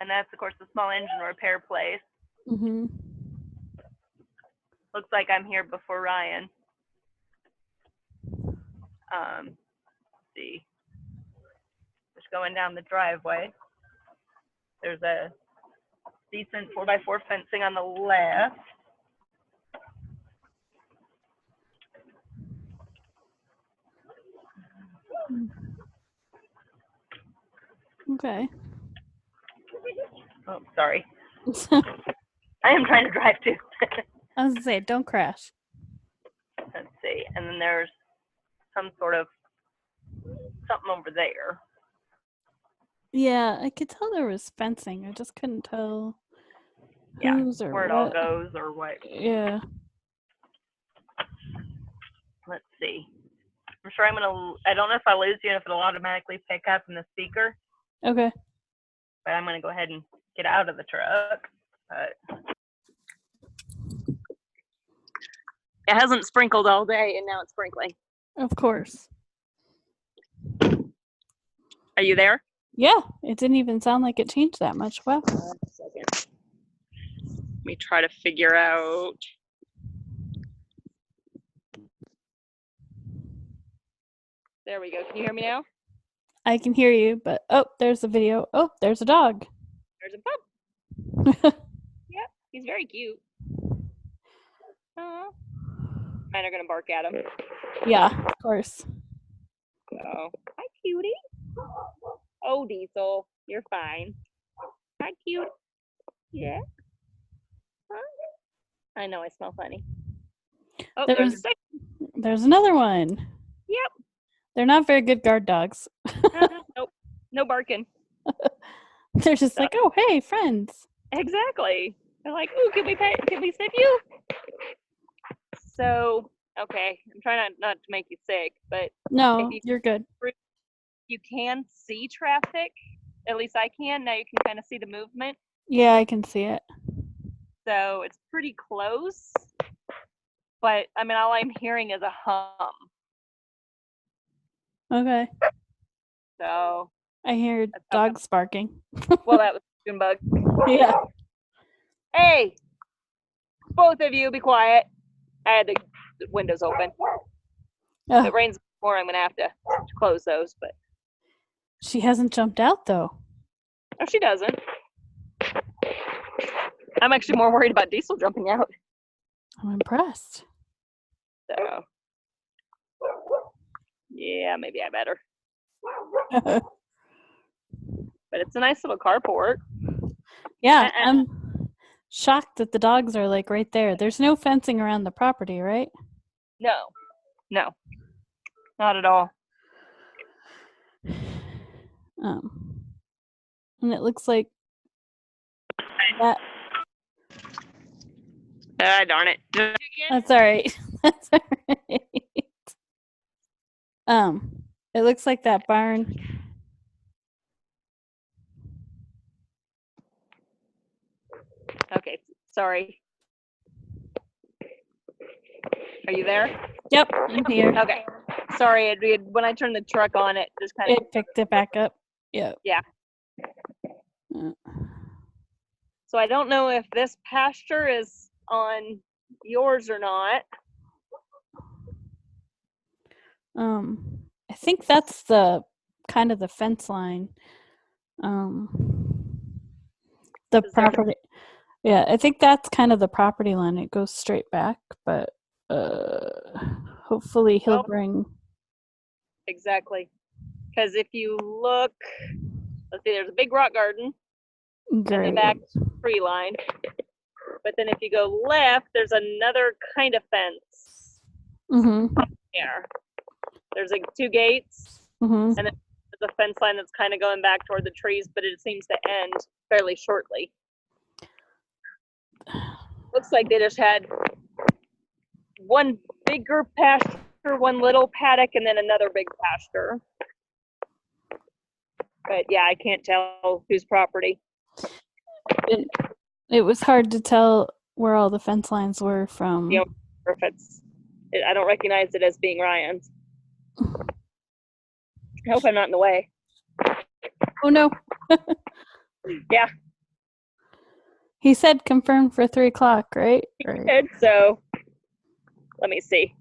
And that's, of course, the small engine repair place. Mm-hmm. Looks like I'm here before Ryan. Let's see. Just going down the driveway. There's a decent 4x4 fencing on the left. Okay. Oh, sorry. I am trying to drive too. I was gonna say, don't crash. Let's see. And then there's some sort of something over there. Yeah, I could tell there was fencing. I just couldn't tell whose or where it what. all goes or what. Yeah. Let's see. I'm sure I don't know if I lose you and if it'll automatically pick up in the speaker. Okay. But I'm going to go ahead and get out of the truck. It hasn't sprinkled all day, and now it's sprinkling. Of course. Are you there? Yeah, it didn't even sound like it changed that much. Wow. A second. Let me try to figure out. There we go. Can you hear me now? I can hear you, but there's the video. Oh, there's a dog. There's a pup. Yep, he's very cute. Mine are gonna bark at him. Yeah, of course. So, hi, cutie. Oh, Diesel, you're fine. Hi, cute. Yeah. Huh? I know I smell funny. Oh, there's another one. Yep. They're not very good guard dogs. Nope. No barking. They're just like, oh, hey, friends. Exactly. They're like, ooh, can we sniff you? So, okay, I'm trying not to make you sick, but no, you're good. You can see traffic. At least I can. Now you can kind of see the movement. Yeah, I can see it. So it's pretty close. But, I mean, all I'm hearing is a hum. Okay. So. I hear dogs barking. Well, that was a bug. Yeah. Hey, both of you, be quiet. I had the windows open. If it rains more, I'm going to have to close those. But she hasn't jumped out, though. No, she doesn't. I'm actually more worried about Diesel jumping out. I'm impressed. So, yeah, maybe I better. But it's a nice little carport. Yeah, I'm shocked that the dogs are like right there. There's no fencing around the property, right? No, not at all. And it looks like that. Darn it. That's all right. That's all right. It looks like that barn. Okay, sorry. Are you there? Yep, I'm here. Okay. Sorry, when I turned the truck on, it just kind of... It picked it back up. Yep. Yeah. So I don't know if this pasture is on yours or not. I think that's the kind of the fence line. The property. Yeah, I think that's kind of the property line. It goes straight back, but hopefully he'll bring. Exactly. Because if you look, let's see, there's a big rock garden. Great. And the back tree line. But then if you go left, there's another kind of fence. Mm-hmm. There. There's like 2 gates. Mm-hmm. And then there's a fence line that's kind of going back toward the trees, but it seems to end fairly shortly. Looks like they just had one bigger pasture, one little paddock, and then another big pasture. But yeah, I can't tell whose property. It was hard to tell where all the fence lines were from. You know, I don't recognize it as being Ryan's. I hope I'm not in the way. Oh no. Yeah, He said confirmed for 3 o'clock, right? Right. So let me see.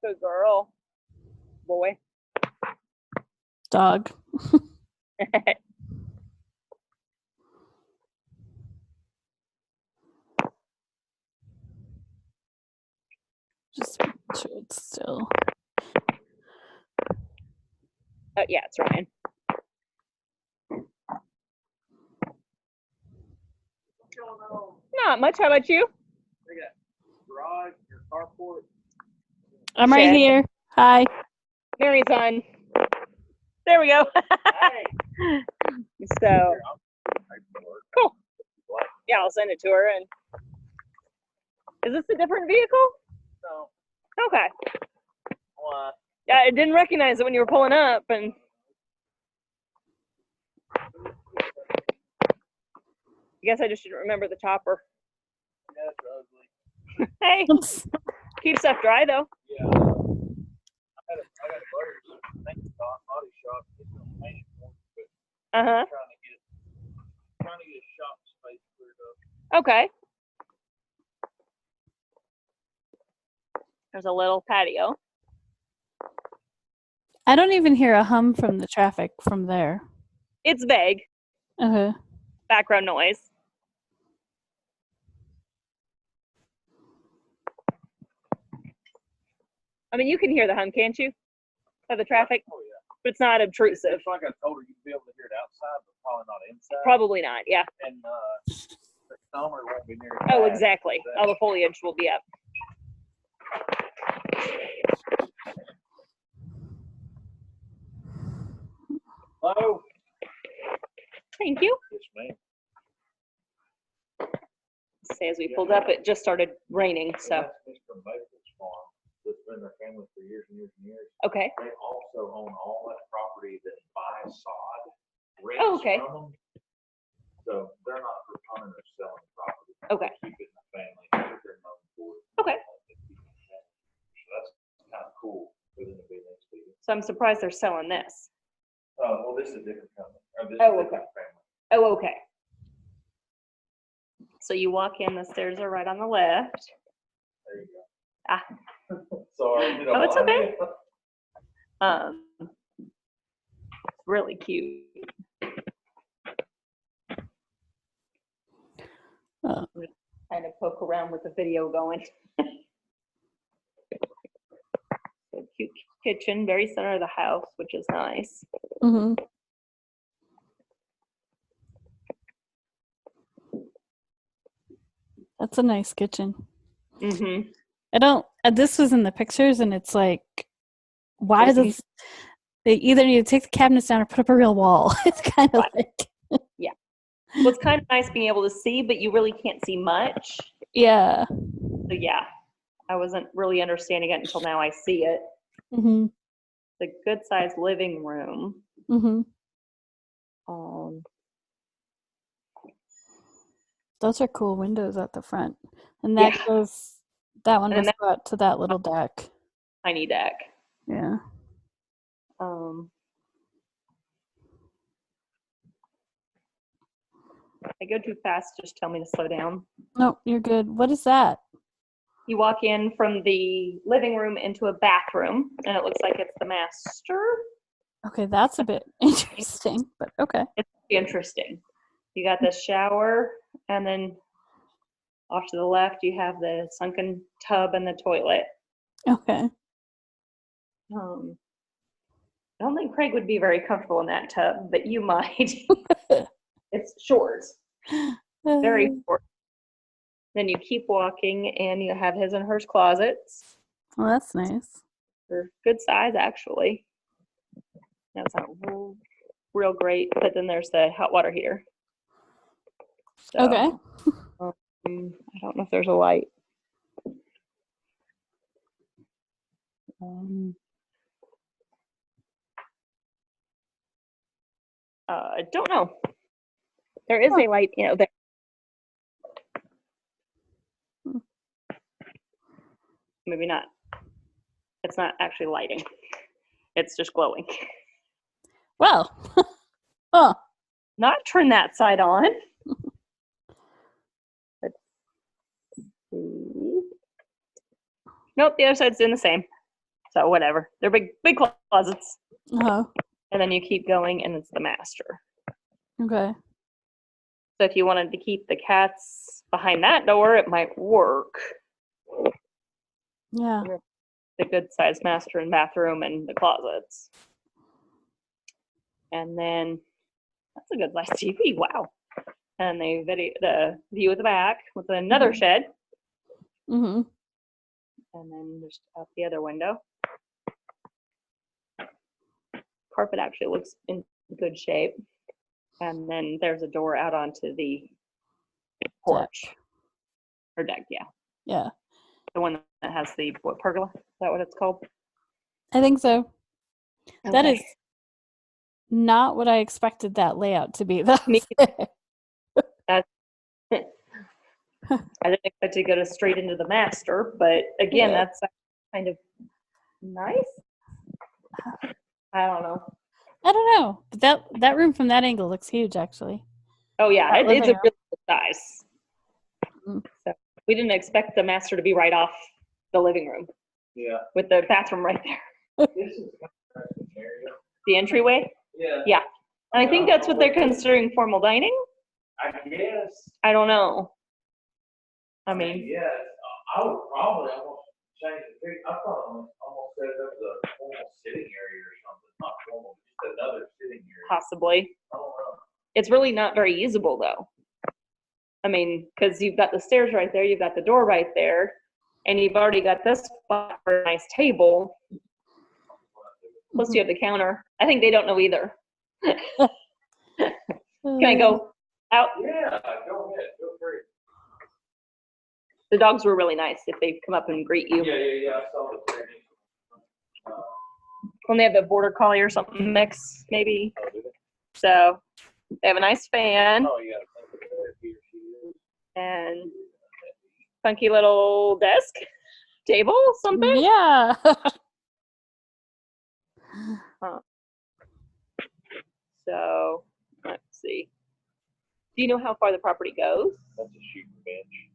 Good girl. Boy. Dog. Just make sure it's still. Yeah, it's Ryan. Not much. How about you? Garage, your carport. I'm right Shed. here. Hi. Mary's on. There we go. So cool. Yeah, I'll send it to her. And is this a different vehicle? No. Okay. What? Yeah, I didn't recognize it when you were pulling up, and I guess I just didn't remember the topper. Yeah, it's ugly. Hey, keep stuff dry though. Yeah. I got a buddy body shop. He's gonna paint it for me, but Uh-huh. trying to get a shop space cleared up. Okay. There's a little patio. I don't even hear a hum from the traffic from there. It's vague. Okay. Background noise. I mean, you can hear the hum, can't you? Of the traffic? Oh, yeah. But it's not obtrusive. It's like I told her, you'd be able to hear it outside, but probably not inside. Probably not, yeah. And the summer won't be near. Oh, exactly. All the foliage will be up. Hello. Thank you. Yes, ma'am. Say as we pulled up, it just started raining, so. That's Mr. Maple's farm. That's been their family for years and years and years. Okay. They also own all that property that buys sod. Oh, okay. From them. So they're not returning or selling property. Okay. They keep it in the family. That's what they're known for. Okay. So that's kind of cool for them to be next to you. So I'm surprised they're selling this. Well, this is a different company. Or this Oh, is a different family. Oh, okay. So you walk in, the stairs are right on the left. There you go. Ah. Sorry. Oh, it's okay. Really cute. I'm just kind of poke around with the video going. So cute kitchen, very center of the house, which is nice. Mm-hmm. That's a nice kitchen. Mm-hmm. I don't. This was in the pictures, and it's like, why does they either need to take the cabinets down or put up a real wall? It's kind of like. Yeah. Well, it's kind of nice being able to see, but you really can't see much. Yeah. So yeah, I wasn't really understanding it until now I see it. Mm-hmm. The good sized living room. Mm-hmm. Those are cool windows at the front, and that goes. That one must go out to that little deck. Tiny deck. Yeah. I go too fast, just tell me to slow down. No, you're good. What is that? You walk in from the living room into a bathroom, and it looks like it's the master. Okay, that's a bit interesting, but okay. It's interesting. You got the shower, and then off to the left, you have the sunken tub and the toilet. Okay. I don't think Craig would be very comfortable in that tub, but you might. It's short. Very short. Then you keep walking, and you have his and hers closets. Well, that's nice. They're good size, actually. That's not real great, but then there's the hot water heater. So, okay. I don't know if there's a light. I don't know. There is a light, there. maybe not. It's not actually lighting. It's just glowing. Well, oh, Not turn that side on. Let's see. Nope, the other side's doing the same. So whatever. They're big closets. oh, And then you keep going and it's the master. okay. So if you wanted to keep the cats behind that door, it might work. Yeah. The good sized master and bathroom and the closets. And then that's a good sized TV. Wow. And the view of the back with another shed. Mm-hmm. And then just out the other window. Carpet actually looks in good shape. And then there's a door out onto the porch. Deck. Or deck, yeah. Yeah. The one that has the pergola. Is that what it's called? I think so. That Okay. is not what I expected that layout to be, though. Me I didn't expect to go straight into the master, but again, Yeah. that's kind of nice. I don't know. I don't know. But that room from that angle looks huge, actually. Oh yeah, That it's a living really good size. Mm. So we didn't expect the master to be right off the living room Yeah. with the bathroom right there. This is kind of an area. The entryway. Yeah. Yeah. And I think that's what they're considering formal dining. I guess. I don't know. I mean, yeah, I would probably almost change the pic. I thought almost set it up as a formal sitting area or something. Not formal, just another sitting area. possibly. I don't know. It's really not very usable though. I mean, because you've got the stairs right there, you've got the door right there, and you've already got this spot for a nice table. Plus you have the counter. I think they don't know either. Can I go out? Yeah, go ahead. Feel free. The dogs were really nice if they come up and greet you. Yeah. I saw the training. When they have a border collie or something mix, maybe. Oh, do they? So they have a nice fan Oh, you got to think of it. He or she is. and funky little desk, table, something. Yeah. So let's see. Do you know how far the property goes? That's a shooting bench.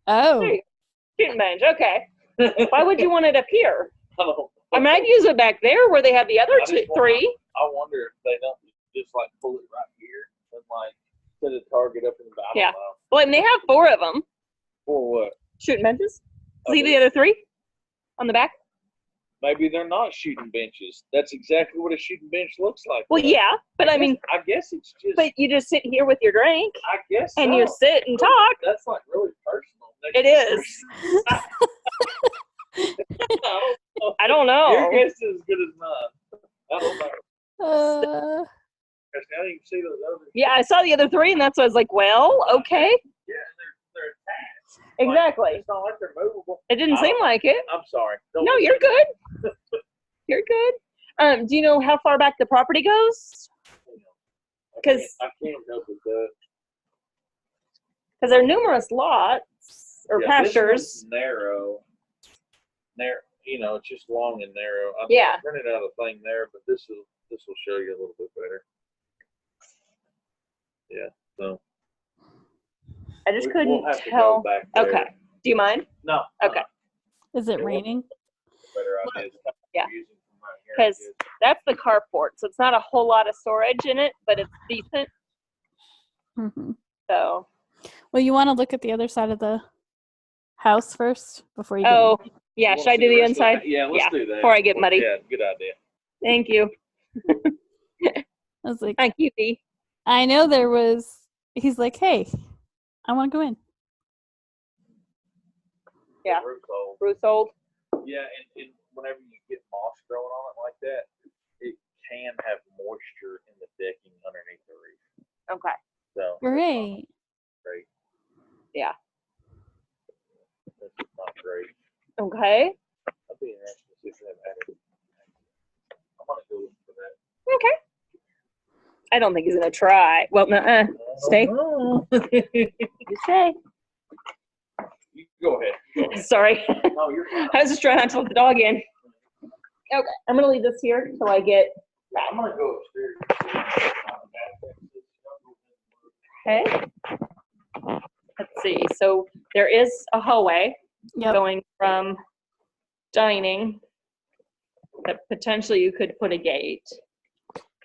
Oh. There you go. Shooting bench. Okay. Why would you want it up here? I don't know. I mean, I'd use it back there where they have the other I just want- three. I wonder if they don't just like pull it right here and like set a target up in the back. Yeah. Well, and they have 4 of them. For what? Shooting benches. See Okay. the other 3 on the back? Maybe they're not shooting benches. That's exactly what a shooting bench looks like. Well, though. yeah, but I mean, I guess it's just. but you just sit here with your drink I guess. and you so. sit and talk. That's like really personal. It is. I don't know. Your guess is as good as mine. I don't know. Because now you can see those others. Yeah, I saw the other 3, and that's why I was like, well, okay. Yeah, they're attached. Exactly. Like, it's not like they're movable. It didn't seem like it. I'm sorry. Don't No, listen you're to good. You're good. Do you know how far back the property goes? me. 'Cause- I can't help with that. Because there are numerous lots or Yeah, this pastures. one's narrow. You know, it's just long and narrow. I Yeah. printed out a thing there, but this will show you a little bit better. Yeah. So I just we'll couldn't have to go tell. back there. Okay. Do you mind? No. Okay. Is it Yeah, raining? Better idea. It's kind of Yeah. confusing from right here, I 'Cause- guess. That's the carport, so it's not a whole lot of storage in it, but it's decent. Mm-hmm. So, Well, you want to look at the other side of the house first before you oh, get yeah. You Should wanna I see do the rest of inside? Yeah, let's Yeah, do that. before I get muddy. Yeah, good idea. Thank you. I was like, Thank you, Dee. I know there was. He's like, hey, I want to go in. Yeah. The roof's old. Bruce old. Yeah, and whenever you get moss growing on it like that, it can have moisture in the decking underneath the roof. Okay. So Great. great. Yeah. That's not great. Okay. I'd be interested to see if they have added. I'm gonna go look for that. Okay. I don't think he's gonna try. Well, no. Stay. Oh. You stay. You go ahead. Sorry. No, you're fine. I was just trying not to let the dog in. Okay, I'm gonna leave this here till I get I'm gonna go upstairs. okay. Let's see. So there is a hallway Yep. going from dining that potentially you could put a gate.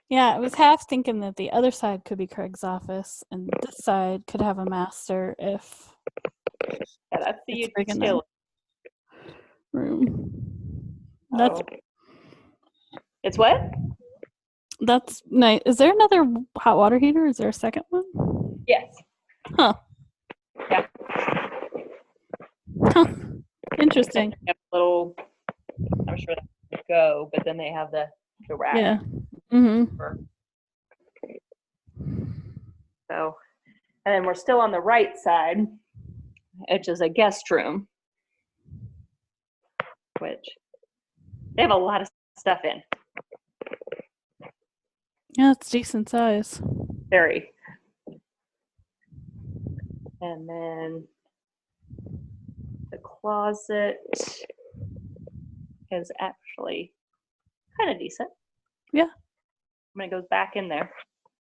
Yeah, I was half thinking that the other side could be Craig's office and this side could have a master if Yeah, that's the it's big enough utility room. That's It's what? that's nice. Is there another hot water heater? Is there a second one? Yes. Huh. Yeah. Huh. Interesting. They have a little, I'm sure that would go, but then they have the rack. Yeah. Mm-hmm. So, and then we're still on the right side, which is a guest room, which they have a lot of stuff in. Yeah, it's decent size. Very. And then the closet is actually kind of decent. Yeah. When it goes back in there.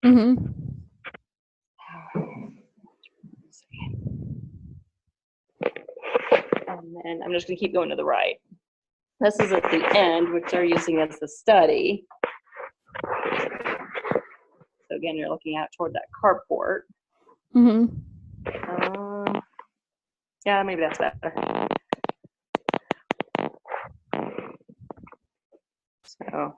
Mm-hmm. And then I'm just going to keep going to the right. This is at the end, which they're using as the study. So again, you're looking out toward that carport. Mm-hmm. Yeah, maybe that's better. So,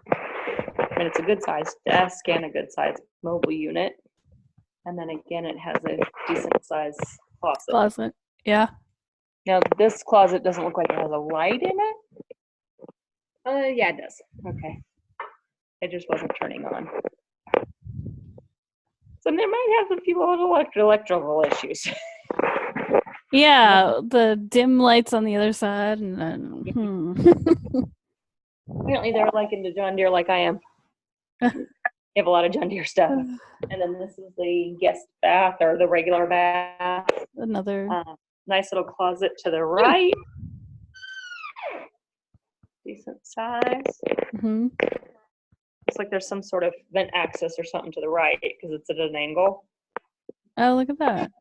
I mean, it's a good sized desk and a good sized mobile unit. And then again, it has a decent sized closet. Closet. Yeah. Now, this closet doesn't look like it has a light in it. Yeah, it does. Okay. It just wasn't turning on. So they might have a few little electrical issues. Yeah, the dim lights on the other side, and then Apparently, they're like into John Deere like I am. You have a lot of John Deere stuff. And then this is the guest bath or the regular bath. another. Nice little closet to the right. Decent size. Mm-hmm. Looks like there's some sort of vent access or something to the right because it's at an angle. Oh, look at that.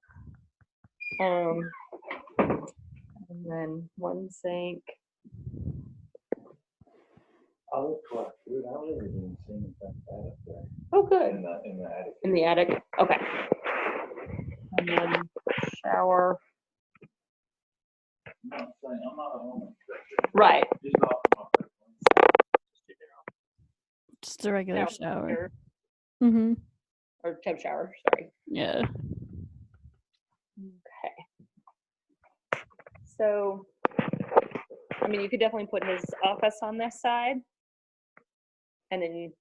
And then one sink. I look quite good. I really didn't see anything like that up there Oh, good. in the attic. In the attic. Okay. And then shower. I'm not saying, I'm not a home Right. inspector. Just off my Just a regular shower. Here. Mm-hmm. Or tub shower, sorry. Yeah. Okay. So, I mean, you could definitely put his office on this side. And then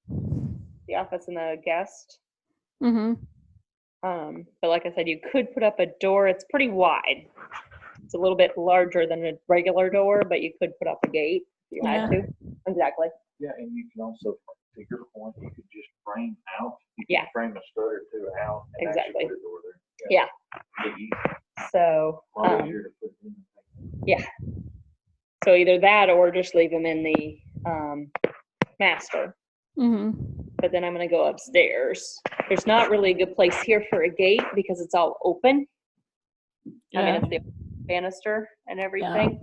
the office and the guest. Mm-hmm. But like I said, you could put up a door. It's pretty wide. It's a little bit larger than a regular door, but you could put up a gate if you had to. Exactly. Yeah, and you can also, to your point, you could just frame out. You Yeah. can frame a skirt or two out and Exactly. actually put a door there. Yeah. Big easy. So, A lot easier to put in. yeah. So either that or just leave them in the master. Mm-hmm. But then I'm going to go upstairs. There's not really a good place here for a gate because it's all open. I mean, Yeah. it's the banister and everything.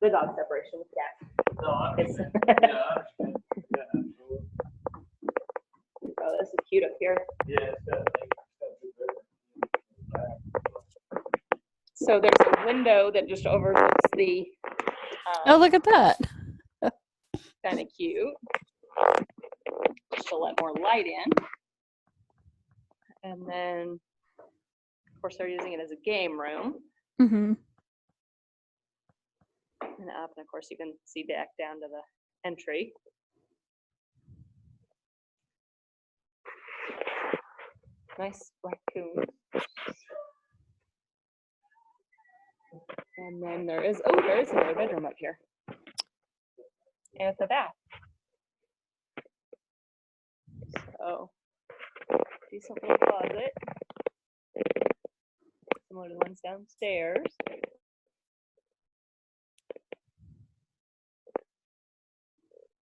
The dog separation with cat. No, I It's- understand. Yeah, I understand. Yeah, absolutely. Oh, this is cute up here. Yeah, it's got two bedrooms. So there's a window that just overlooks the. Oh, look at that. Kind of cute. Just to let more light in. And then, of course, they're using it as a game room. Mm-hmm. And up, and of course, you can see back down to the entry. Nice raccoon. And then there is another bedroom up here. And it's a bath. So, decent little closet. similar to the ones downstairs.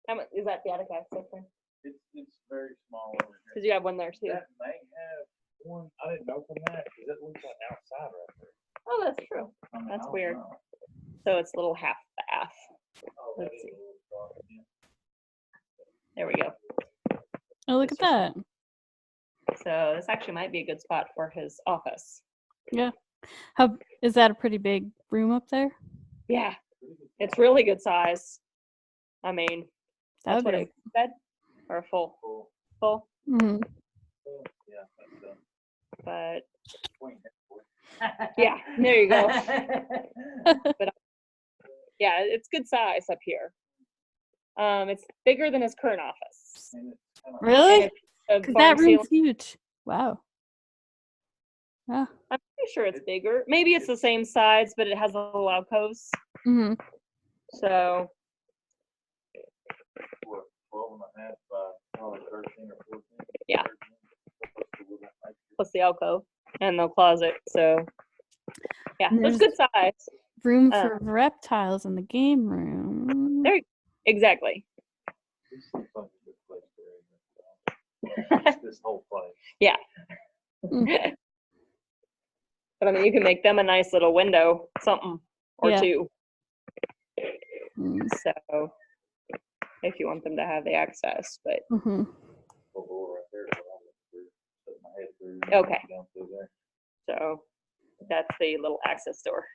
How much is that the attic access then? It's very small over here. Because you have one there too. That may have one. I didn't open that because it looks like outside right there. Oh, that's true. I mean, That's I don't weird. know. So it's a little half bath. Oh, Let's that is see. a little dark, yeah. There we go. Oh, look at that. So this actually might be a good spot for his office. Yeah. How is that a pretty big room up there? Yeah, it's really good size. I mean, That that's would what be. it bed or a full Cool. full, Mm-hmm. Yeah, that's but queen headboard. yeah, there you go. Yeah, it's good size up here. It's bigger than his current office. And it's kind of Really? And it's a Because barn that room's ceiling. huge. Wow. Yeah. I'm pretty sure it's bigger. Maybe it's the same size, but it has little alcoves. Mm-hmm. So what, 12 and a half by probably 13 or 14. Yeah. 13. plus the alcove and the closet. So yeah, And so it's there's good size. room for reptiles in the game room. There, exactly. This looks like a good place for it. This whole place. Yeah. Mm. But I mean, you can make them a nice little window, something or Yeah. two. Mm. So if you want them to have the access, but Mm-hmm. The door right there. I'll look through, put my head through, Okay. down through there. so that's the little access door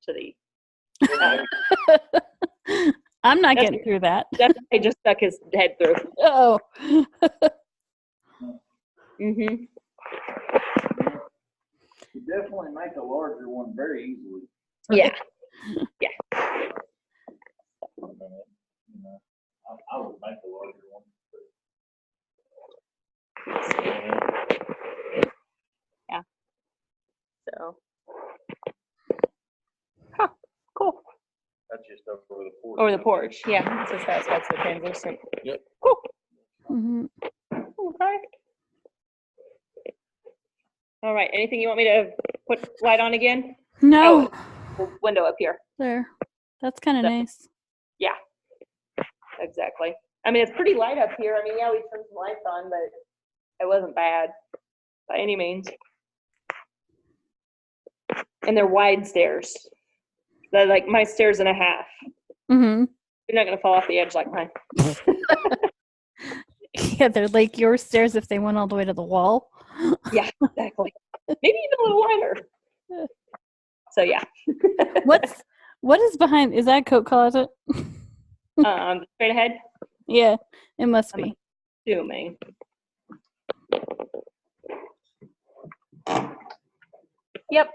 to the. I'm not That's- getting through that. Definitely just stuck his head through. Oh. Mm-hmm. You definitely make a larger one very easily. Yeah. You know, I would make a larger one. So. Huh. Cool. That's just over the porch. Over the porch. Yeah. It's just that's the translucent. Yep. Cool. Mm-hmm. Okay. All right. Anything you want me to put light on again? No. Window up here. There. That's kind of That- nice. Yeah. Exactly. I mean, it's pretty light up here. I mean, yeah, we turned some lights on, but it wasn't bad by any means. And they're wide stairs. They're like my stairs and a half. Mm-hmm. You're not gonna fall off the edge like mine. Yeah, they're like your stairs if they went all the way to the wall. Yeah, exactly. Maybe even a little wider. So yeah. What is behind? Is that a coat closet? Straight ahead. Yeah, it must I'm be. assuming. Yep.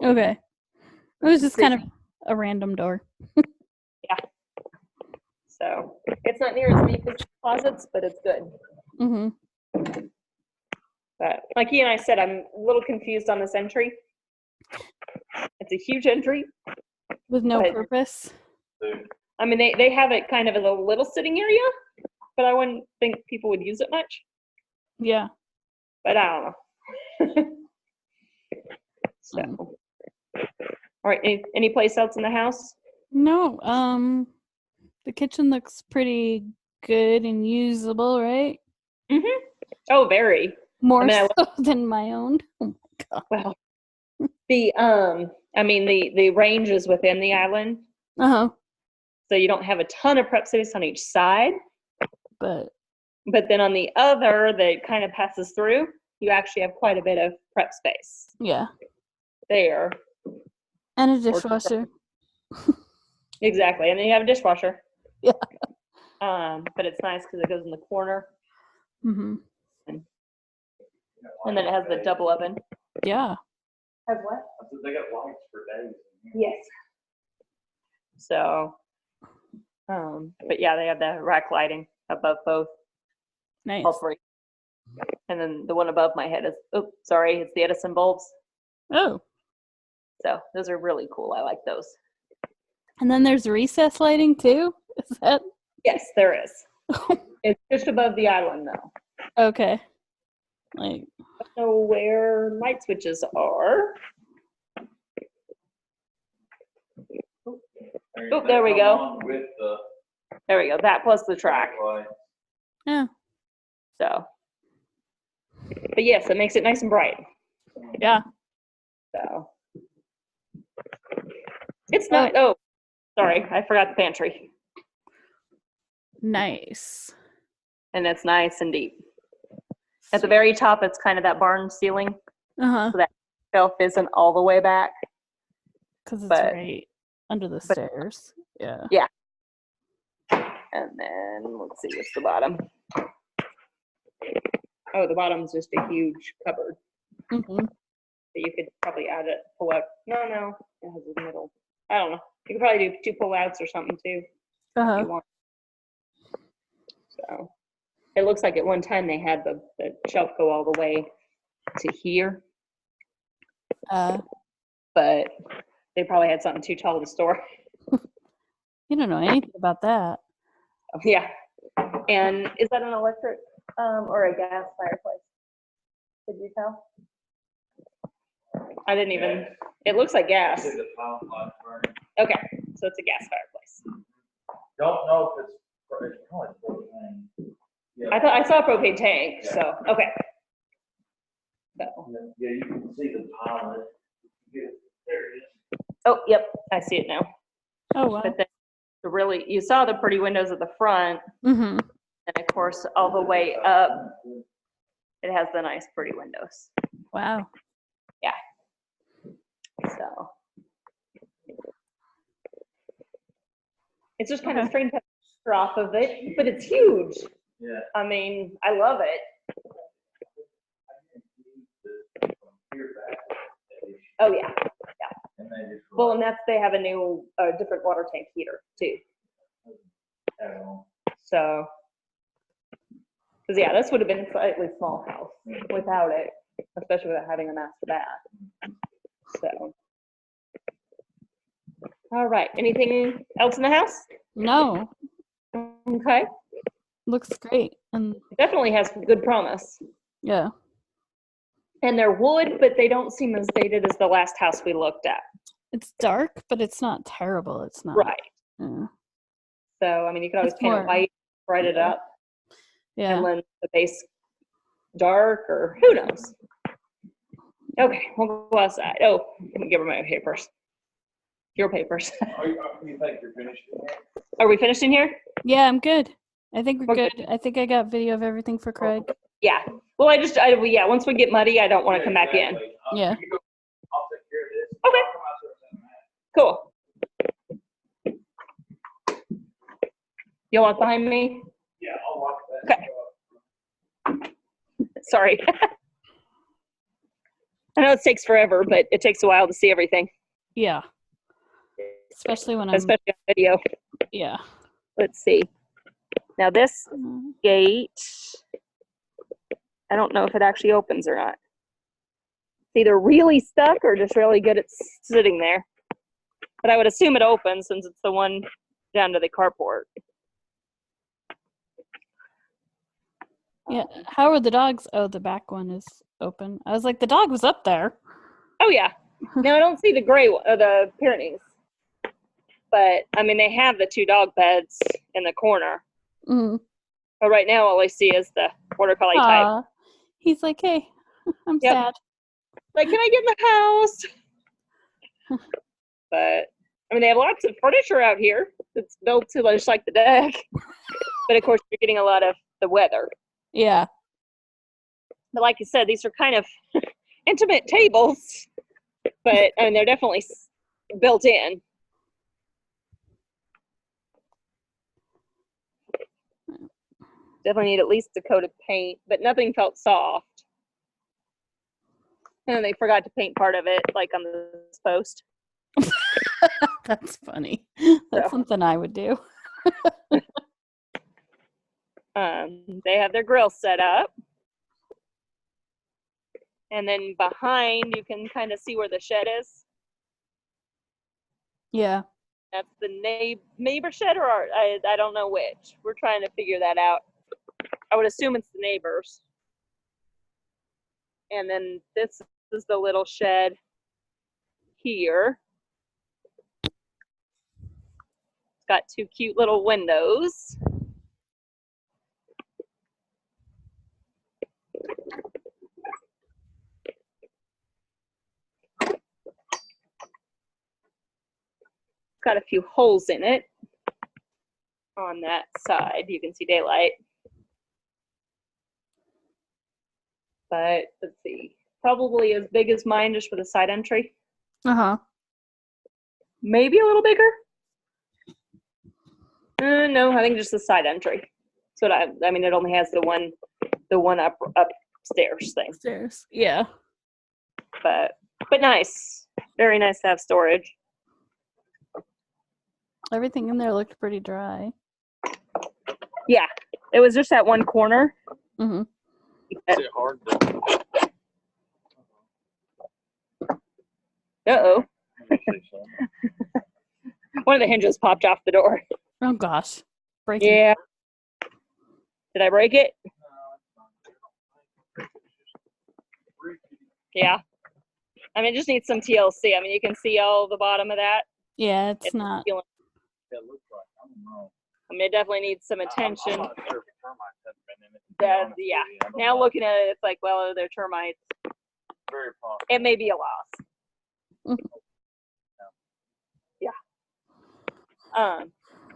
Okay. It was just kind of a random door. So it's not near as deep as closets, but it's good. Mm-hmm. But like he and I said, I'm a little confused on this entry. It's a huge entry. With no But- purpose. I mean, they have it kind of as a little sitting area, but I wouldn't think people would use it much. Yeah. But I don't know. So, all right. Any place else in the house? No. The kitchen looks pretty good and usable, right? Mm-hmm. Oh, very. More I mean, so than my own. Oh my god. Well, I mean, the range is within the island, Uh-huh. so you don't have a ton of prep space on each side. But But then on the other that kind of passes through, you actually have quite a bit of prep space yeah. there. And a dishwasher. Exactly. And then you have a dishwasher. Yeah. But it's nice because it goes in the corner, Mm-hmm. and then it has the double oven. Yeah. Has what? I said they got lights for days. Yes. So, but yeah, they have the rack lighting above both, Nice. all three. And then the one above my head is, oh, sorry, it's the Edison bulbs. Oh. So those are really cool. I like those. And then there's recess lighting too? Is that Yes, there is. It's just above the island though. okay? Like I don't know where light switches are. Oh, there we go. With the There we go. That plus the track. light. Yeah. So, but yes, it makes it nice and bright. Yeah. So, it's not. Oh, sorry, I forgot the pantry, Nice. and it's nice and deep. At the very top, it's kind of that barn ceiling. Uh-huh. So that shelf isn't all the way back. Because it's But- right under the stairs. Yeah. And then let's see what's the bottom. Oh, the bottom's just a huge cupboard. Mm-hmm. But you could probably add it, pull out. No, it has a middle. I don't know. You could probably do 2 pull-outs or something too if Uh-huh. you want. So it looks like at one time they had the shelf go all the way to here, but they probably had something too tall to store. You don't know anything about that. Yeah. And is that an electric or a gas fireplace? Did you tell? I didn't even. It looks like gas. See the power light burning. Okay, so it's a gas fireplace. Don't know if it's probably propane. Yeah. I thought I saw a propane tank, so okay. So, Yeah, you can see the pilot. There it is. oh, yep, I see it now. Oh, wow. But then you saw the pretty windows at the front, Mm-hmm. and of course, all the way up, it has the nice, pretty windows. Wow. So it's just kind of strange to have a picture off of it, but it's huge. Yeah. I mean, I love it. Oh yeah. And they just Well, and they have a new, different water tank heater too. add on. So, because yeah, this would have been a slightly small house without it, especially without having a master bath. So, all right. Anything else in the house? No. Okay. Looks great. And It definitely has good promise. yeah. And they're wood, but they don't seem as dated as the last house we looked at. It's dark, but it's not terrible. It's not. Right. Yeah. So, I mean, you could always It's paint it more- white, bright it up, Yeah. and then the base dark, or who knows. Okay, we'll go outside. Oh, let me give her my papers. Your papers. You think you're finished in here? Are we finished in here? Yeah, I'm good. I think we're Okay. good. I think I got video of everything for Craig. Yeah. Well, yeah, once we get muddy, I don't want to come back in. Exactly. Yeah. You go- I'll take care of this. Okay. I'll come out there and Cool. You walk behind me? Yeah, I'll watch that. Sorry. I know it takes forever, but it takes a while to see everything, Yeah. Especially when I'm. especially on video. Yeah. Let's see. Now this Mhm. gate, I don't know if it actually opens or not. It's either really stuck or just really good at sitting there. But I would assume it opens since it's the one down to the carport. Yeah. How are the dogs? Oh, the back one is open. I was like, the dog was up there. Oh yeah. No, I don't see the gray one, the Pyrenees. But I mean, they have the 2 dog beds in the corner. Mm. But right now, all I see is the border collie type. Aw. He's like, hey, I'm Yep. sad. Like, can I get in the house? But I mean, they have lots of furniture out here. It's built to just like the deck. But of course, you're getting a lot of the weather. Yeah. But like you said, these are kind of intimate tables. But I mean, they're definitely built in. Definitely need at least a coat of paint, but nothing felt soft. And they forgot to paint part of it, like on this post. That's funny. That's So. something I would do. They have their grill set up. And then behind, you can kind of see where the shed is. Yeah. That's the neighbor shed, or I don't know which. We're trying to figure that out. I would assume it's the neighbors. And then this is the little shed here. got 2 cute little windows. Got a few holes in it on that side. You can see daylight. But let's see, probably as big as mine, just with a side entry. Uh-huh. Maybe a little bigger. No, I think just the side entry. So I mean, it only has the one upstairs thing. Upstairs. Yeah. But nice, very nice to have storage. Everything in there looked pretty dry. Yeah, it was just that one corner. Mm-hmm. Is it hard to? Uh-oh. One of the hinges popped off the door. Oh gosh. Breaking. Yeah. Did I break it? Yeah. I mean, it just needs some TLC. I mean, you can see all the bottom of that. Yeah, it's not. Feeling, It looks like, I don't know. I mean, it definitely needs some attention. I'm not sure if termites have been in it, to be That, honest yeah. with you. I don't Now know. looking at it, it's like, well, they're termites. Very possible. It may be a loss. Yeah.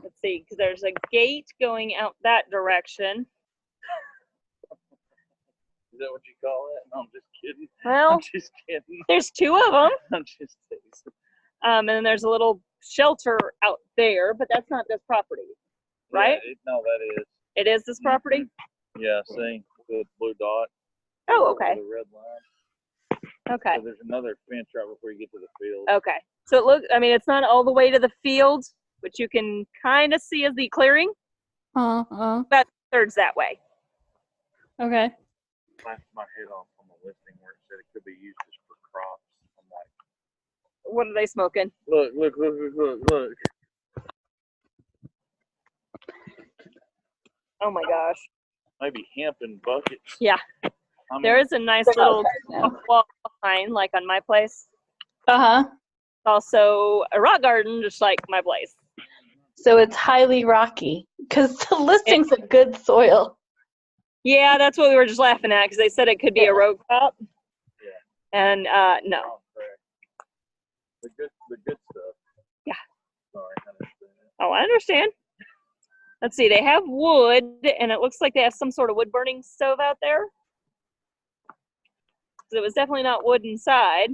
Let's see, because there's a gate going out that direction. Is that what you call it? No, I'm just kidding. Well, I'm just kidding. there's 2 of them. I'm just teasing. And then there's a little shelter out there, but that's not this property, right? Yeah, no, that is. It is this property? Yeah, see, the blue dot. Oh, okay. The red line. Okay. So there's another fence right before you get to the field. Okay. So it looks, I mean, it's not all the way to the field, which you can kind of see as the clearing. About 2/3 that way. Okay. Laughed my head off on the listing where it said it could be used just for crops. I'm like, What are they smoking? look. Oh my gosh. Maybe hemp in buckets. Yeah. I mean, There is a nice little wall behind, like on my place. Uh-huh. Also a rock garden, just like my place. So it's highly rocky because the listing's a good soil. Yeah, that's what we were just laughing at because they said it could be a row crop. Yeah. And no. oh, correct. The good stuff. Yeah. Sorry, I understand. Oh, I understand. Let's see, they have wood, and it looks like they have some sort of wood burning stove out there. So it was definitely not wood inside.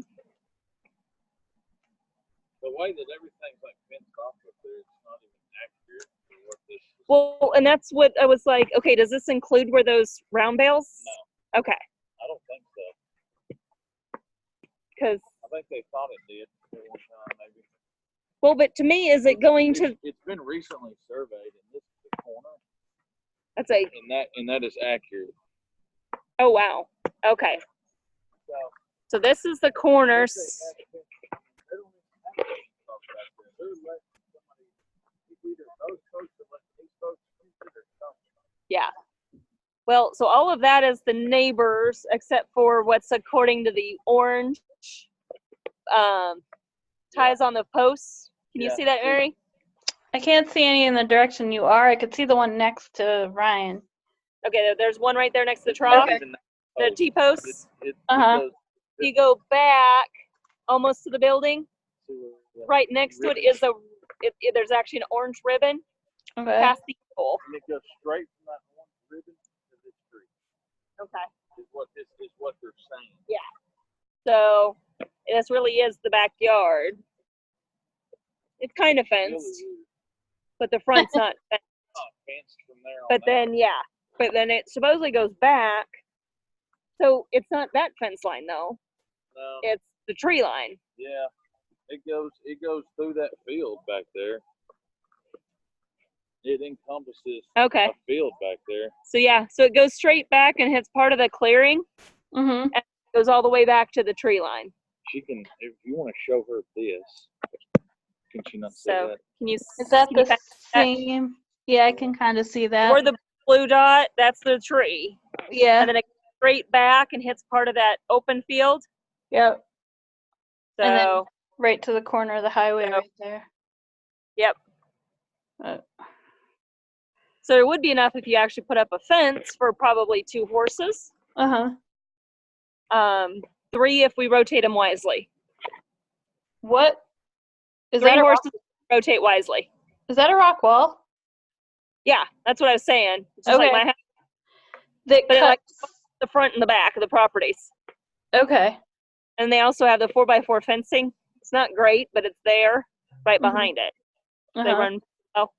The way that everything's like fenced off up there, it's not even accurate for what this is. Well, and that's what I was like, okay, does this include where those round bales? No. Okay, I don't think so. because, I think they thought it did at one time, maybe. well, but to me, is it going to, It's been recently surveyed, and this is the corner, let's say, and that is accurate. oh, wow, okay. So this is the corners. Yeah. Well, so all of that is the neighbors, except for what's according to the orange ties on the posts. Can you Yeah. see that, Mary? I can't see any in the direction you are. I could see the one next to Ryan. Okay, there's one right there next to the trough, the T-posts. Uh-huh. You go back almost to the building. Right next to it is there's actually an orange ribbon Okay. past the pole. And it goes straight from that orange ribbon to this tree. Okay. Is what they're saying. Yeah. So this really is the backyard. It's kind of Really fenced, is. but the front's not fenced. Not fenced from there on But out. then it supposedly goes back. So it's not that fence line though. No, It's the tree line. yeah. It goes through that field back there. It encompasses Okay. a field back there. So yeah, so it goes straight back and hits part of the clearing. Mm-hmm. Goes all the way back to the tree line. She can, if you want to show her this, can she not say So that? can you? Is that can you the back same? Yeah, I can kind of see that. or the blue dot? That's the tree, Yeah. and then it goes straight back and hits part of that open field. Yep. So And then right to the corner of the highway So- right there. yep. So there would be enough if you actually put up a fence for probably 2 horses. 3 if we rotate them wisely. What? Is 3 that a rock, horses rotate wisely. is that a rock wall? Yeah, that's what I was saying. It's just Okay. like my house, That but it like cuts. the front and the back of the properties. Okay. And they also have the 4x4 fencing. It's not great, but it's there right Mhm. behind it. They Uh-huh. run well.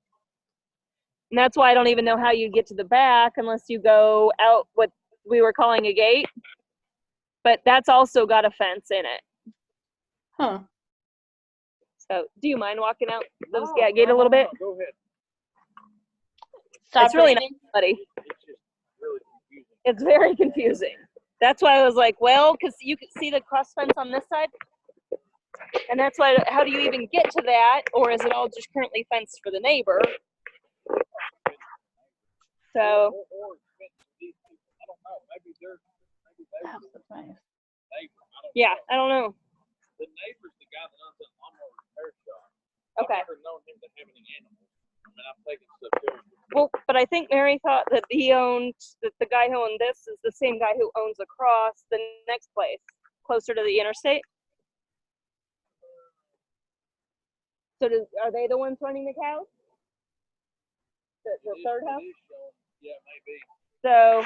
And that's why I don't even know how you get to the back unless you go out what we were calling a gate. But that's also got a fence in it. Huh. So do you mind walking out those gate a little bit? Go ahead. Stop It's really raining. not, buddy. It's just really confusing. It's very confusing. That's why I was like, well, because you can see the cross fence on this side. And that's why, how do you even get to that? Or is it all just currently fenced for the neighbor? So, Or it's these people. I don't know. Maybe they're Wow, that's nice. neighbor. I don't yeah, know. I don't know. The neighbor's the guy that owns that lawnmower repair shop. Okay. I've never known him to have any animals. I mean, I'm taking stuff there. Well, but I think Mary thought that that the guy who owned this is the same guy who owns across the next place, closer to the interstate. So are they the ones running the cows? The third house? Yeah, maybe. So,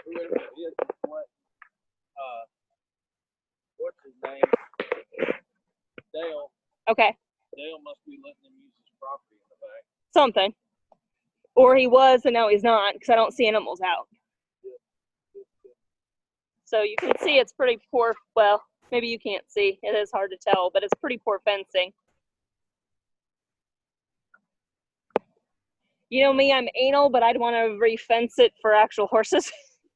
Whoever it is, what's his name? Dale. okay, Dale must be letting them use his property in the back. something. Or he was and now he's not because I don't see animals out. So you can see it's pretty poor. Well, maybe you can't see. It is hard to tell, but it's pretty poor fencing. You know me, I'm anal, but I'd want to re-fence it for actual horses.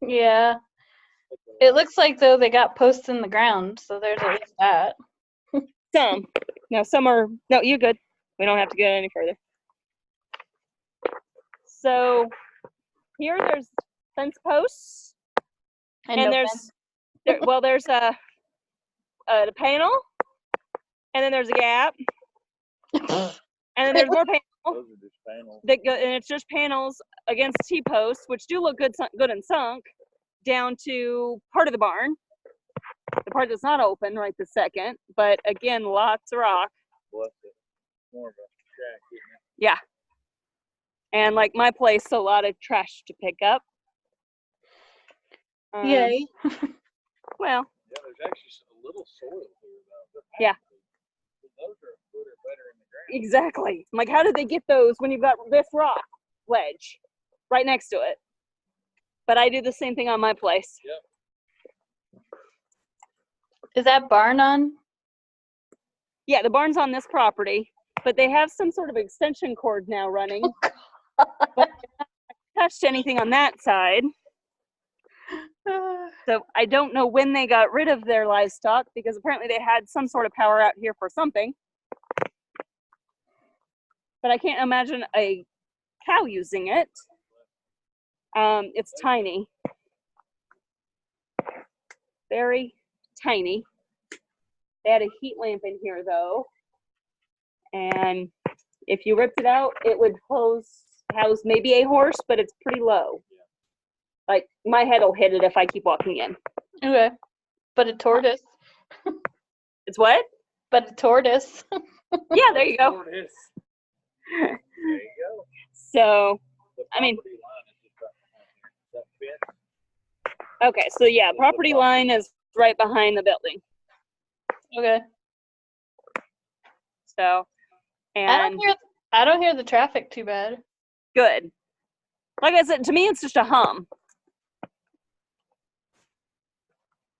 Yeah. It looks like though they got posts in the ground, so there's at least that. Some. No, some are. No, you're good. We don't have to go any further. So here there's fence posts, and no there's there's a panel, and then there's a gap, and then there's more panels. Those are just panels. That go, and it's just panels against T-posts, which do look good and sunk, down to part of the barn. The part that's not open right this second, but again, lots of rock. Bless it. More of a shack, isn't it? Yeah. And like my place, a lot of trash to pick up. Yay. Well. Yeah, there's actually a little soil here, though. Yeah. Those are a foot or better in the ground. Exactly. I'm like, how did they get those when you've got this rock ledge right next to it? But I do the same thing on my place. Yep. Is that barn on? Yeah, the barn's on this property, but they have some sort of extension cord now running. But I haven't touched anything on that side. So I don't know when they got rid of their livestock because apparently they had some sort of power out here for something. But I can't imagine a cow using it. It's tiny. Very tiny. They had a heat lamp in here though. And if you ripped it out, it would house maybe a horse, but it's pretty low. Like my head will hit it if I keep walking in. Okay. But a tortoise. It's what? But a tortoise. Yeah, there you go. There it is. There you go. So, The I mean, property line is just right behind here. Does that fit? okay, so yeah, property line is right behind the building. Okay. So, and I don't hear the traffic too bad. good. Like I said, to me, it's just a hum.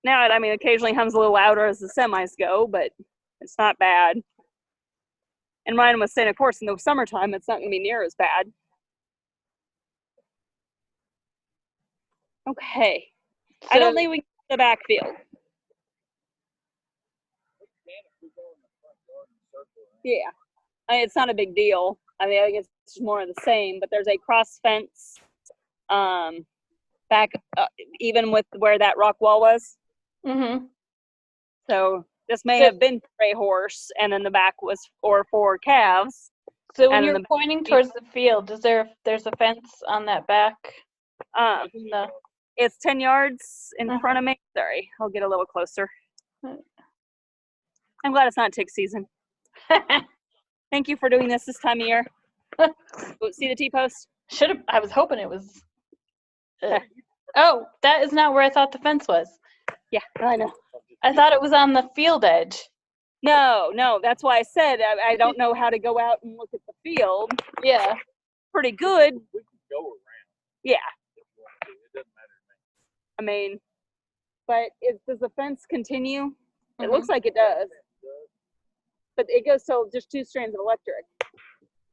Now, I mean, occasionally hums a little louder as the semis go, but it's not bad. And Ryan was saying, of course, in the summertime, it's not going to be near as bad. Okay. So, I don't think we can get the backfield. Yeah. I mean, it's not a big deal. I mean, I think it's more of the same, but there's a cross fence back, even with where that rock wall was. Mm-hmm. So this may have been for a horse, and then the back was for calves. So when And in you're the- pointing towards the field, there's a fence on that back? No. It's 10 yards in Uh-huh. front of me. Sorry, I'll get a little closer. I'm glad it's not tick season. Thank you for doing this time of year. See the T-post? I was hoping it was. Oh, that is not where I thought the fence was. Yeah, I know. I thought it was on the field edge. No, that's why I said I don't know how to go out and look at the field. Yeah. Pretty good. We can go around. Yeah, If you want to. It doesn't matter to me. I mean, but does the fence continue? It Mhm. looks like it does. But it goes so just 2 strands of electric.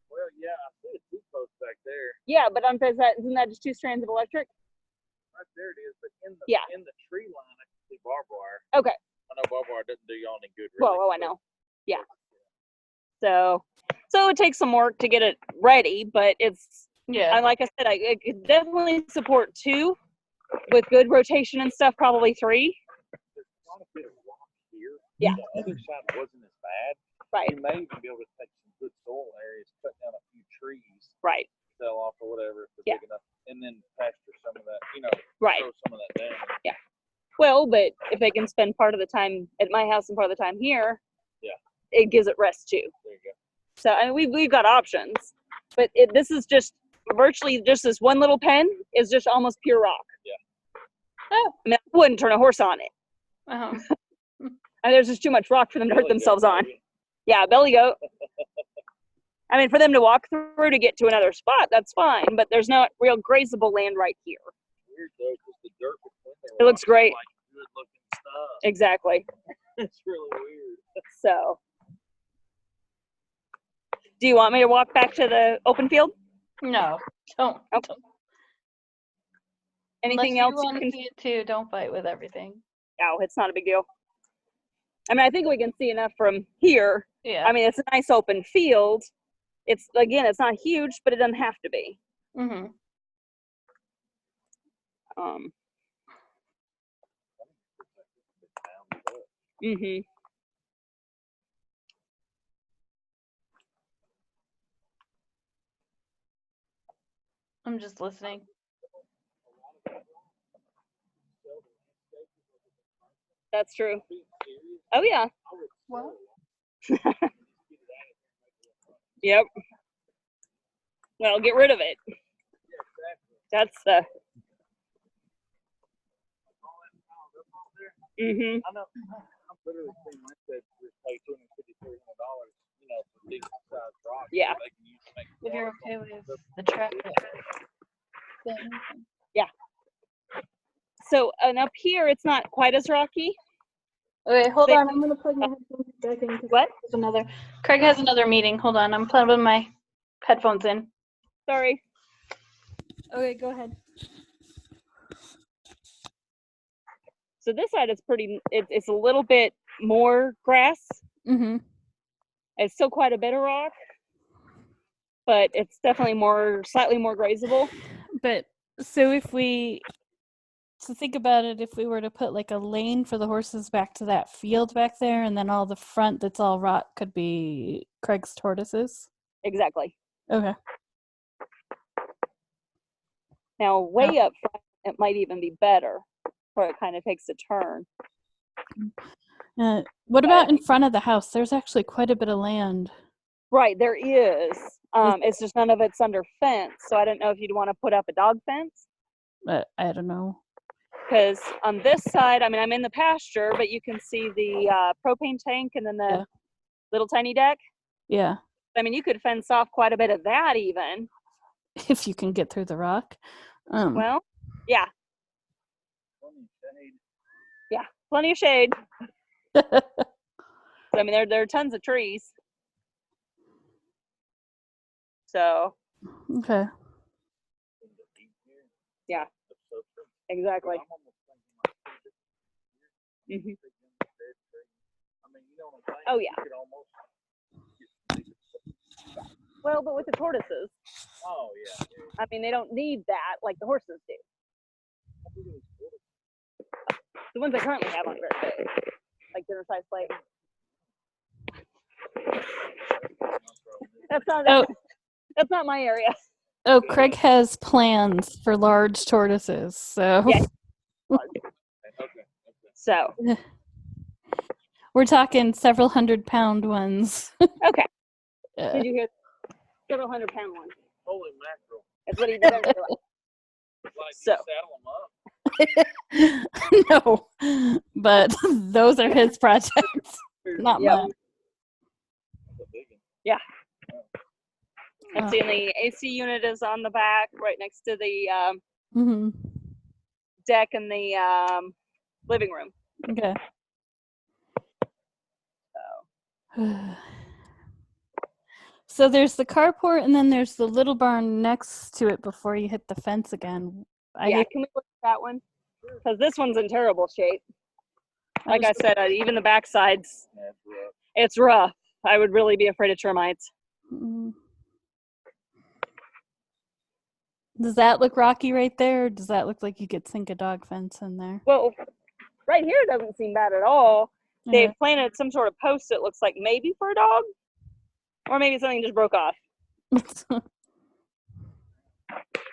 Well, yeah, I see a T-post back there. Yeah, but isn't that just 2 strands of electric? Right there it is. But in the tree line, I can see barbed wire. Okay. I know barbed wire doesn't do y'all any good, really. Well, I know. Yeah. So it takes some work to get it ready, but Yeah. like I said, I could definitely support 2 with good rotation and stuff, probably 3. There's quite a bit of rock here. Yeah. The other side wasn't as bad. Right. You may even be able to take some good soil areas, cut down a few trees, Right. sell off or whatever if they're Yeah. big enough, and then pasture some of that, Right. throw some of that down. Well, but if they can spend part of the time at my house and part of the time here, Yeah. it gives it rest too. There you go. So we've got options, but this is just virtually just this one little pen is just almost pure rock. Yeah. Oh. I mean, I wouldn't turn a horse on it. Uh-huh. And there's just too much rock for them to hurt Belly goat, themselves on. maybe. Yeah, belly goat. I mean, for them to walk through to get to another spot, that's fine, but there's not real grazable land right here. Weird though, because the dirt between the It looks rocks is great. like good looking stuff. Exactly. It's really weird. So, do you want me to walk back to the open field? No. Don't. Nope. don't. Anything Unless else? you want to see it too, don't fight with everything. No, it's not a big deal. I mean, I think we can see enough from here. Yeah. I mean, it's a nice open field. It's not huge, but it doesn't have to be. Mm-hmm. Mhm. I'm just listening. That's true. Oh yeah. Well. Yep. Well, get rid of it. That's the. Mhm. I know. I'm literally seeing that said just pay $250, $300, for decent sized rock. Yeah. They can use to make If you're water okay pumps. with the traffic. Then. So, and up here, it's not quite as rocky. Okay, hold They- on. I'm gonna plug my headphones back in. 'Cause What? Craig has another meeting. Hold on. I'm plugging my headphones in. Sorry. Okay, go ahead. So this side is pretty. It's a little bit more grass. Mm-hmm. It's still quite a bit of rock, but it's definitely slightly more grazable. But so think about it, if we were to put like a lane for the horses back to that field back there, and then all the front that's all rock could be Craig's tortoises. Exactly. Okay. Now, way up front, it might even be better, where it kind of takes a turn. What about in front of the house? There's actually quite a bit of land. Right, there is. It's just none of it's under fence, so I don't know if you'd want to put up a dog fence. But I don't know. Because on this side, I mean, I'm in the pasture, but you can see the propane tank and then the little tiny deck. Yeah. I mean, you could fence off quite a bit of that even. If you can get through the rock. Well, yeah. Shade. Plenty of shade. I mean, there are tons of trees. So, Okay. yeah, exactly. Mhm. Oh, yeah. Well, but with the tortoises, Oh, yeah. I mean, they don't need that like the horses do. The ones I currently have aren't very big, like dinner size plate. That's not Oh. that's not my area. Oh, Craig has plans for large tortoises, so Yeah. Okay. So we're talking several 100-pound ones. okay. Yeah. Did you hear several 100-pound one? Holy mackerel. That's what he did. Like, So. Saddle them up. No, but those are his projects, not Yep. mine. That's a big one. And seeing the AC unit is on the back, right next to the Mm-hmm. deck in the living room. Okay. So there's the carport, and then there's the little barn next to it before you hit the fence again. Yeah, can we look at that one? Because this one's in terrible shape. Like I was- said, even the back sides, Yeah, it's rough. it's rough. I would really be afraid of termites. Mm. Does that look rocky right there? Or does that look like you could sink a dog fence in there? Well, right here doesn't seem bad at all. Yeah. They've planted some sort of post that looks like maybe for a dog, or maybe something just broke off.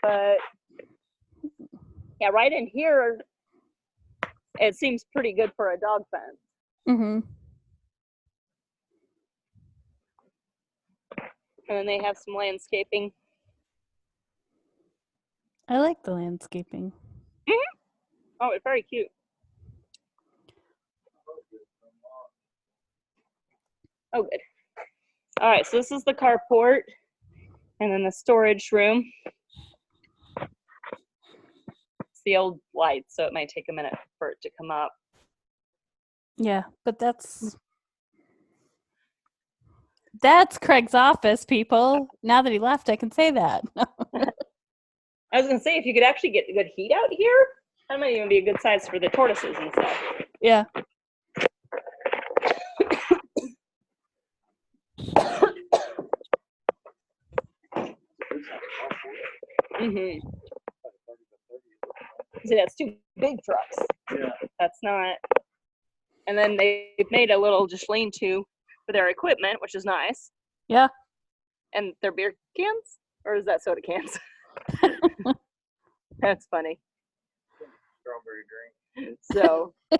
But yeah, right in here, it seems pretty good for a dog fence. Mm-hmm. And then they have some landscaping. I like the landscaping. Oh, it's very cute. Oh, good. All right, so this is the carport, and then the storage room. It's the old light, so it might take a minute for it to come up. Yeah, but that's Craig's office, people. Now that he left, I can say that. I was gonna say, if you could actually get good heat out here, that might even be a good size for the tortoises and stuff. Yeah. Mm-hmm. See, that's two big trucks. Yeah. That's not. And then they've made a little just lean-to for their equipment, which is nice. Yeah. And their beer cans? Or is that soda cans? That's funny. Strawberry drink. So, but,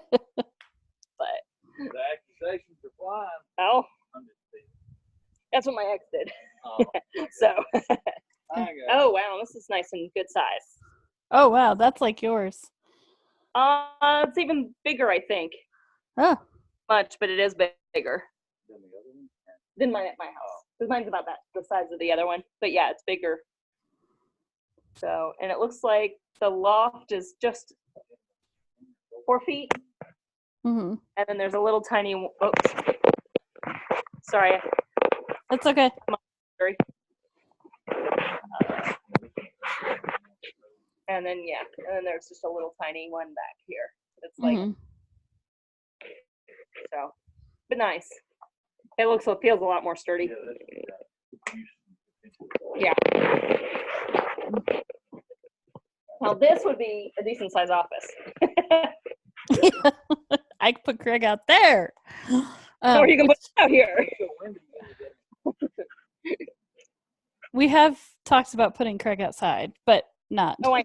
The accusations are flying. oh, I'm just teasing. that's what my ex did. Oh, So, I got oh, wow, this is nice and good size. Oh, wow. That's like yours. It's even bigger, I think. Oh. Much, but it is bigger the other one. than mine at my house. Because mine's about the size of the other one. But yeah, it's bigger. So, and it looks like the loft is just 4 feet. Mm-hmm. And then there's a little tiny, oops. Sorry. That's okay. Sorry. And then, yeah, and then there's just a little tiny one back here. It's like, Mhm. so, but nice. It feels a lot more sturdy. Yeah. Now this would be a decent sized office. I could put Craig out there. Or you can put it out here. We have talked about putting Craig outside, but not. Oh,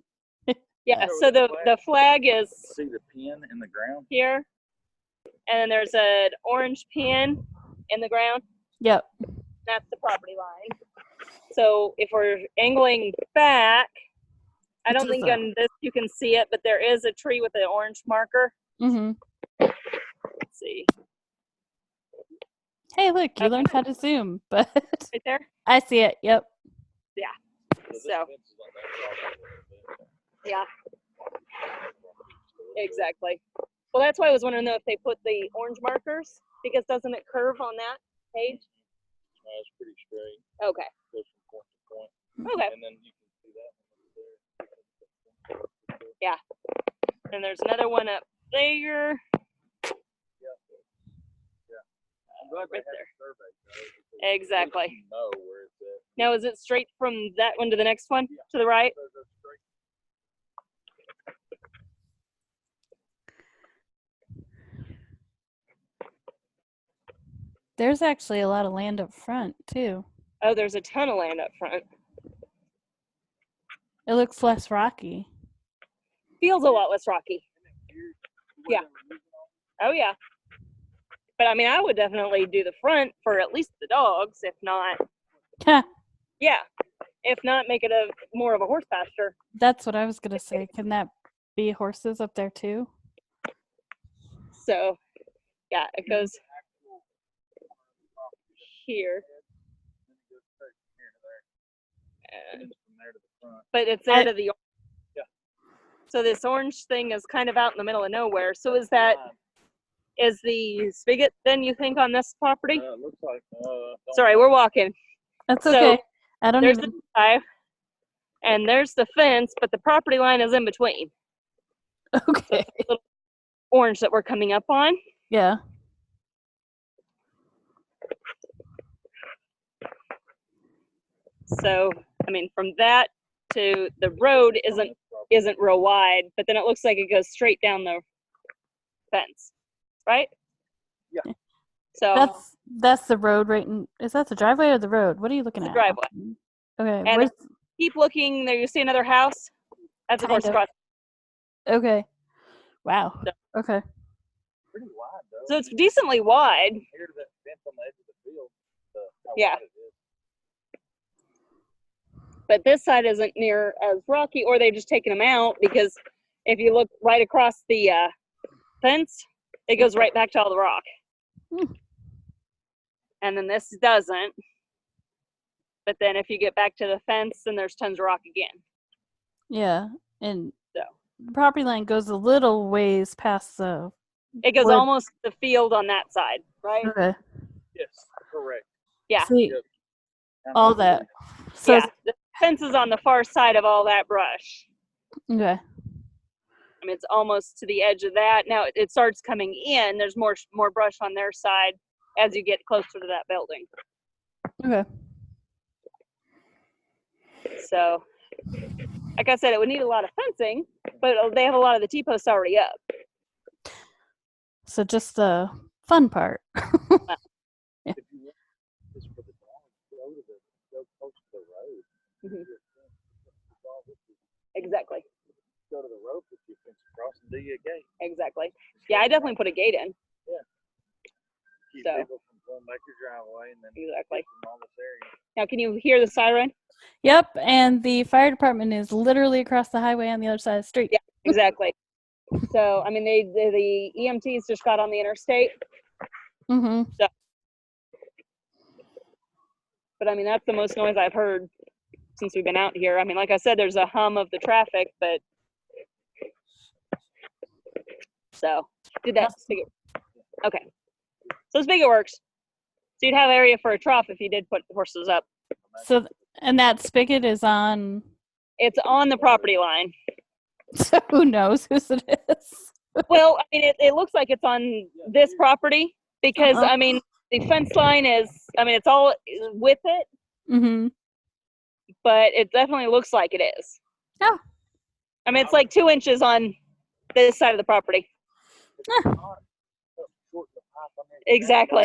yeah. So the flag is See the pin in the ground? here, and then there's an orange pin in the ground. Yep. That's the property line. So if we're angling back, I don't think on this you can see it, but there is a tree with an orange marker. Mm-hmm. Let's see. Hey, look, you learned how to zoom, but Right there? I see it. Yep. So, yeah, exactly. Well, that's why I was wondering though if they put the orange markers, because doesn't it curve on that page? It's pretty straight. Okay. Goes from point to point. Okay. And then you can see that one over there. Yeah. And there's another one up there. I'm glad they Right had there. a survey, though, because Exactly. you know where it's at. Now, is it straight from that one to the next one to the right? So they're straight. There's actually a lot of land up front too. Oh, there's a ton of land up front. It looks less rocky. Feels a lot less rocky. Yeah. Oh, yeah. But I mean, I would definitely do the front for at least the dogs, if not, yeah. If not, make it a more of a horse pasture. That's what I was gonna say. Can that be horses up there too? So, yeah, it goes here. But it's there to the. So this orange thing is kind of out in the middle of nowhere. So is the spigot then, you think, on this property? It looks like. Sorry, we're walking. That's So, okay. I don't There's even. the drive, and there's the fence, but the property line is in between. Okay. Little orange that we're coming up on. Yeah. So, I mean, from that to the road isn't real wide, but then it looks like it goes straight down the fence, right? Yeah. So That's the road right in, is that the driveway or the road? What are you looking the at? driveway. Okay. And Where's, keep looking there. You see another house? That's a horse Kind of. crossing. okay. Wow. So- Okay. Pretty wide though. So it's decently wide. Here to that fence on the edge of the field. How Yeah. wide it is. But this side isn't near as rocky, or they've just taken them out, because if you look right across the fence, it goes right back to all the rock. And then this doesn't. But then if you get back to the fence, then there's tons of rock again. Yeah. And So the property line goes a little ways past the. it goes Where- almost the field on that side, right? Okay. Yes, correct. Yeah. See, Yep. all that. So, Yeah. The fence is on the far side of all that brush. okay. I mean, it's almost to the edge of that. Now it starts coming in. There's more brush on their side as you get closer to that building. Okay. So, like I said, it would need a lot of fencing, but they have a lot of the T-posts already up. So just the fun part. If you want this for the dogs, go close to the road. Mhm. Exactly. Go to the road, put your fence across, and do your gate. Exactly. Yeah, I definitely put a gate in. Keep So. people from going back your driveway and then Exactly. keep them all this area. Now, can you hear the siren? Yep, and the fire department is literally across the highway on the other side of the street. Yeah, exactly. So, I mean, the EMTs just got on the interstate, Mm-hmm. but I mean, that's the most noise I've heard since we've been out here. I mean, like I said, there's a hum of the traffic, but so did that spigot? Okay, so spigot works. So you'd have area for a trough if you did put the horses up. So, and that spigot is on. It's on the property line. So who knows whose it is? Well, I mean, it looks like it's on this property because, Uh-huh. I mean, the fence line is, I mean, it's all with it, Mm-hmm. but it definitely looks like it is. Oh. I mean, it's like 2 inches on this side of the property. Exactly.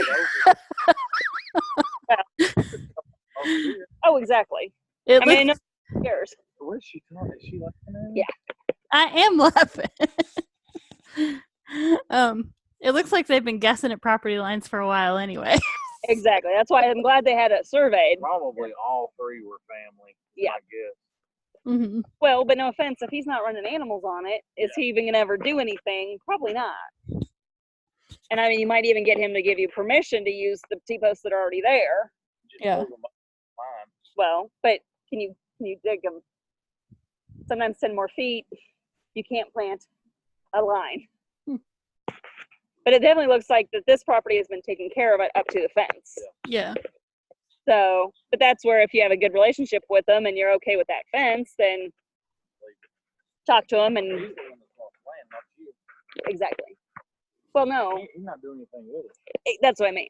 Oh, exactly. It I mean, looks, no cares. Where's she talking? Is she laughing at me? Yeah. I am laughing. It looks like they've been guessing at property lines for a while anyway. Exactly. That's why I'm glad they had it surveyed. Probably all three were family. Yeah. I guess. Mm-hmm. Well, but no offense, if he's not running animals on it, is he even gonna ever do anything? Probably not. And I mean, you might even get him to give you permission to use the T-posts that are already there. Just Yeah. move 'em up the line. Well, but can you dig them? Sometimes 10 more feet, you can't plant a line. But it definitely looks like that this property has been taken care of up to the fence. Yeah. So, but that's where if you have a good relationship with them and you're okay with that fence, then talk to them and He's the one that's on the plan, not you. exactly. Well, no, He's not doing anything with it. that's what I mean.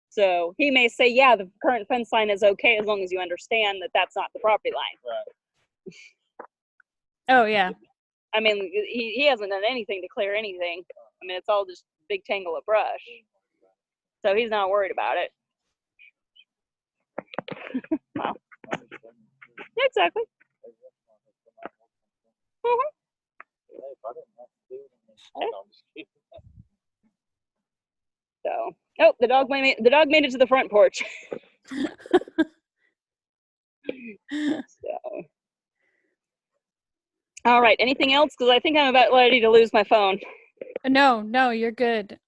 So he may say, yeah, the current fence line is okay as long as you understand that that's not the property line. Right. Oh yeah. I mean, he hasn't done anything to clear anything. I mean, it's all just big tangle of brush. So he's not worried about it. Wow. Yeah, exactly. Mhm. So, oh, the dog made it to the front porch. So, all right. Anything else? Because I think I'm about ready to lose my phone. No, you're good.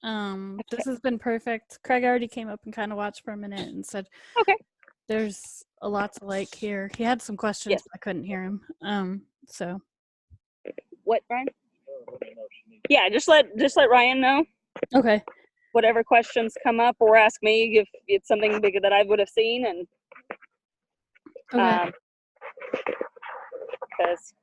This has been perfect. Craig already came up and kind of watched for a minute and said, Okay. there's a lot to like here. He had some questions, Yes. but I couldn't hear him. So What, Ryan? Yeah, just let Ryan know. okay. Whatever questions come up, or ask me if it's something big that I would have seen, and Okay. because